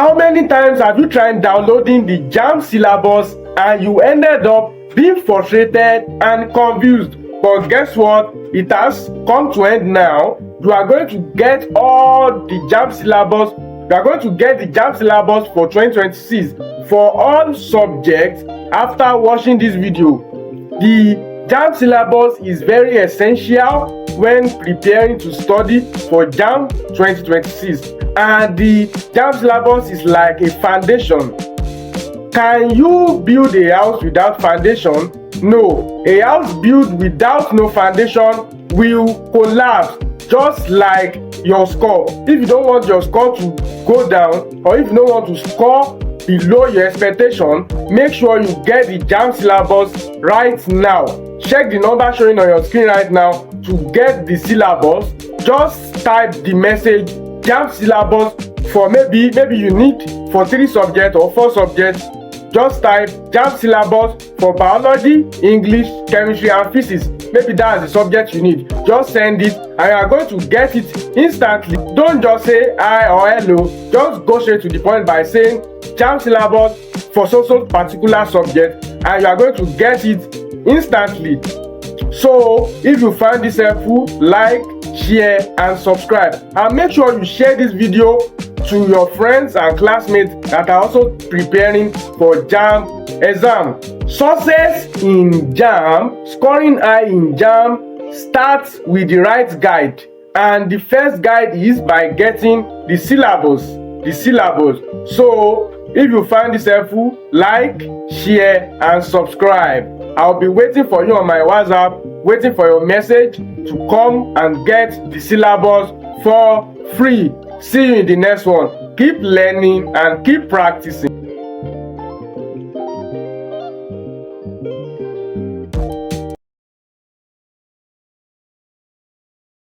How many times have you tried downloading the Jamb syllabus and you ended up being frustrated and confused? But guess what? It has come to end now. You are going to get all the Jamb syllabus. You are going to get the Jamb syllabus for 2026 for all subjects after watching this video. The Jamb syllabus is very essential when preparing to study for Jamb 2026, and the Jamb syllabus is like a foundation. Can you build a house without foundation? No. A house built without no foundation will collapse, just like your score. If you don't want your score to go down, or if you don't want to score below your expectation, make sure you get the Jamb syllabus right now. Check the number showing on your screen right now to get the syllabus. Just type the message Jamb syllabus for maybe you need for 3 subjects or 4 subjects. Just type Jamb syllabus for biology, English, chemistry and physics. Maybe that's the subject you need. Just send it and you are going to get it instantly. Don't just say hi or hello. Just go straight to the point by saying Jamb syllabus for so particular subject, and you are going to get it instantly. So if you find this helpful, like, share and subscribe, and make sure you share this video to your friends and classmates that are also preparing for Jamb exam. Success in Jamb, scoring high in Jamb starts with the right guide, and the first guide is by getting the syllabus. So if you find this helpful, like, share and subscribe. I'll be waiting for you on my WhatsApp, waiting for your message to come and get the syllabus for free. See you in the next one. Keep learning and keep practicing.